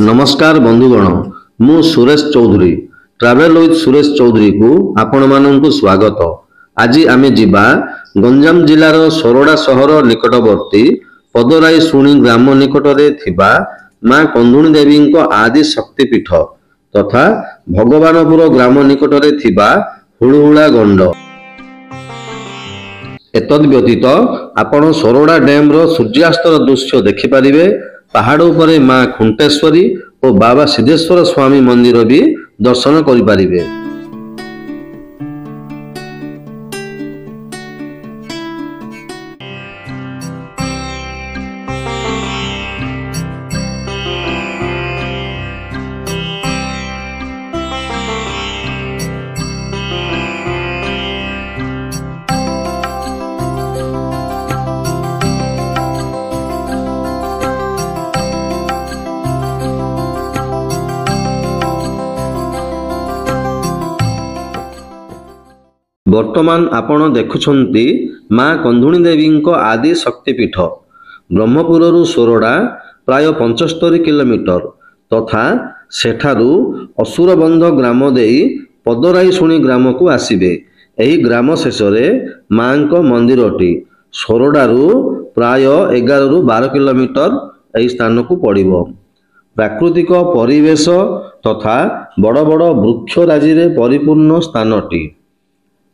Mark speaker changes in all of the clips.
Speaker 1: नमस्कार बंधुगण मु सुरेश चौधरी ट्रैवल विथ सुरेश चौधरी को आपण माननकु स्वागत। आज आमे जिबा गंजाम जिलार सोरडा सहर निकटवर्ती पदराई सुणी ग्राम निकटरे थिबा मां कंधुणी देवी आदि शक्तिपीठ तथा भगवानपुर ग्राम निकटरे थिबा हुळहुळा गंड। एतद व्यतीत आपण सोरडा डैम रो सूर्यास्तर दृश्य देखि पारिबे। पहाड़ उपरे मां खुंटेश्वरी और बाबा सिद्धेश्वर स्वामी मंदिर भी दर्शन करि पारिबे। वर्तमान आपण देखुछंती मां कंधुणी देवी आदि शक्तिपीठ ब्रह्मपुरु सोरडा प्राय 75 किलोमीटर तथा सेठारु असुरबंध ग्राम देई पदराई सुणी ग्राम को आसीबे। एही ग्राम शेषरे मां को मंदिरटी सोरडारु प्राय 11 रु 12 किलोमीटर एही स्थान को पड़िबो। प्राकृतिक परिवेश तथा बड़ बड़ वृक्षराजी रे परिपूर्ण स्थानटी।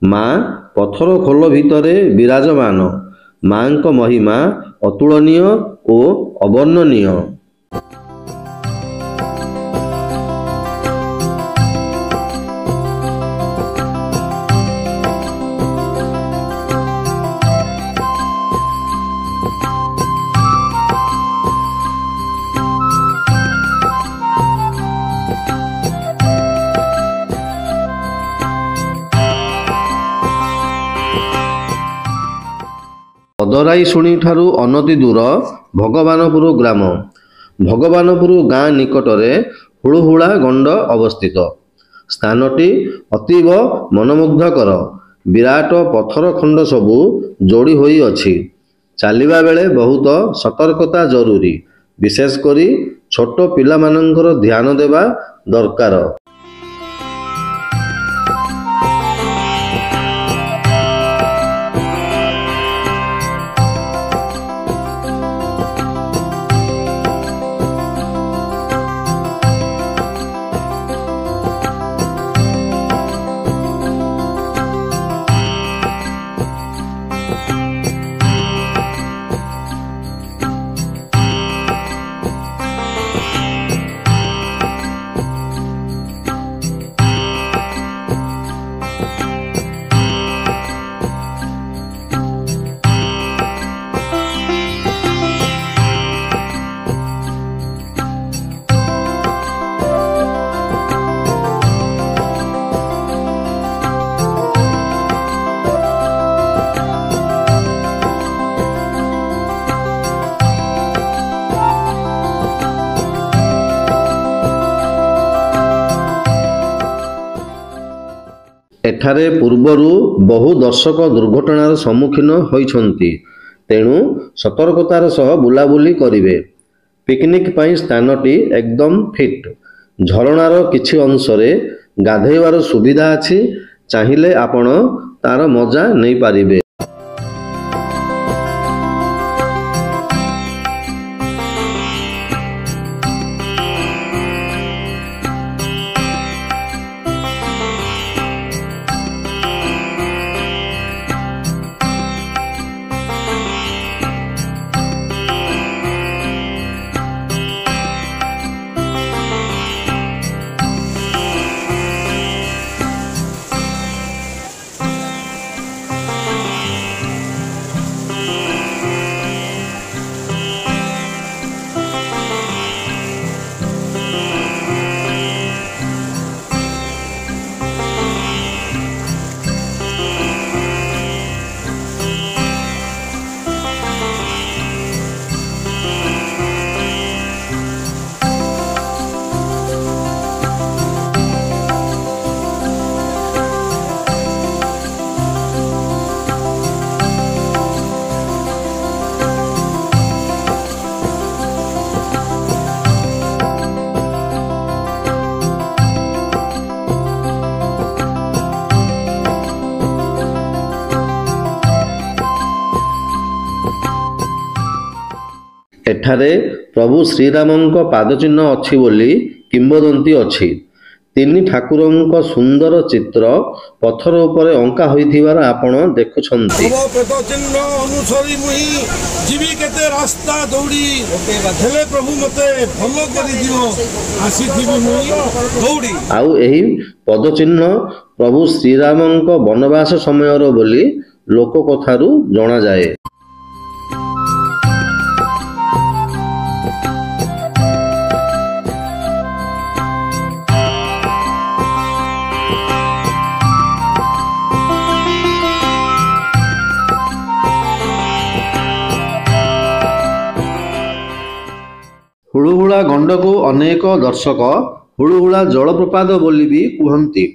Speaker 1: मां पथर खोल भितरे विराजमान। मां को महिमा अतुलनीय और अवर्णनीय। पदराई सुणी ठारू अनति दूर भगवानपुर ग्राम। भगवानपुर गाँ निकटरे हुळहुळा गंड अवस्थित। स्थानटी अतीव मनमुग्धकर। विराट पत्थर खंड सबू जोड़ी होई अछि। चलिबा बेले बहुत सतर्कता जरूरी। विशेष करी छोट पिला मानकर ध्यान देवा दरकार। एठारे पूर्वरु बहु दर्शक दुर्घटनार सम्मुखीन होइछन्ति। तेणु सतर्कतार सह बुलाबुली करिवे। पिकनिक पाई स्थानटी एकदम फिट। झरणार किछि अंशरे गाधेइबार सुविधा अछि। चाहिले आपण तार मजा नै पारिबे। ଏଠାରେ ପ୍ରଭୁ ଶ୍ରୀରାମଙ୍କ ପାଦଚିହ୍ନ ଅଛି ବୋଲି କିମ୍ବଦନ୍ତୀ ଅଛି। ତିନି ଠାକୁରଙ୍କ ସୁନ୍ଦର ଚିତ୍ର ପଥର ଉପରେ ଅଙ୍କା ହୋଇଥିବାର ଆପଣ ଦେଖୁଛନ୍ତି।
Speaker 2: ପଦଚିହ୍ନ ଅନୁସରି ମୁହିଁ ଯିବି କେତେ ରାସ୍ତା ଦୌଡ଼ି, ହେଲେ ପ୍ରଭୁ ମତେ ଭଲ କରିଦିଅ, ଆସିଥିବି ମୁହିଁ ଦୌଡ଼ି।
Speaker 1: ଆଉ ଏହି ପଦଚିହ୍ନ ପ୍ରଭୁ ଶ୍ରୀରାମଙ୍କ ବନବାସ ସମୟର ବୋଲି ଲୋକ କଥାରୁ ଜଣାଯାଏ। ହୁଳୁହୁଳା ଗଣ୍ଡକୁ ଅନେକ ଦର୍ଶକ ହୁଳୁହୁଳା ଜଳପ୍ରପାତ ବୋଲି ବି କୁହନ୍ତି।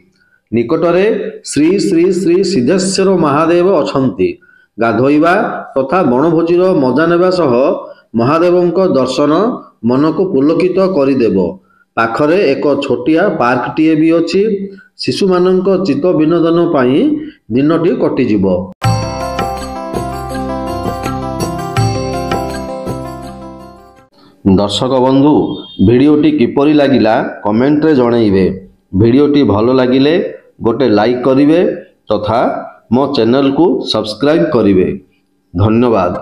Speaker 1: ନିକଟରେ ଶ୍ରୀ ଶ୍ରୀ ଶ୍ରୀ ସିଦ୍ଧେଶ୍ୱର ମହାଦେବ ଅଛନ୍ତି। ଗାଧୋଇବା ତଥା ବଣଭୋଜିର ମଜା ନେବା ସହ ମହାଦେବଙ୍କ ଦର୍ଶନ ମନକୁ ପୁଲକିତ କରିଦେବ। ପାଖରେ ଏକ ଛୋଟିଆ ପାର୍କଟିଏ ବି ଅଛି। ଶିଶୁମାନଙ୍କ ଚିତ୍ତ ବିନୋଦନ ପାଇଁ ଦିନଟି କଟିଯିବ। ଦର୍ଶକ ବନ୍ଧୁ, ଭିଡ଼ିଓଟି କିପରି ଲାଗିଲା କମେଣ୍ଟରେ ଜଣାଇବେ। ଭିଡ଼ିଓଟି ଭଲ ଲାଗିଲେ ଗୋଟେ ଲାଇକ୍ କରିବେ ତଥା ମୋ ଚ୍ୟାନେଲକୁ ସବସ୍କ୍ରାଇବ୍ କରିବେ। ଧନ୍ୟବାଦ।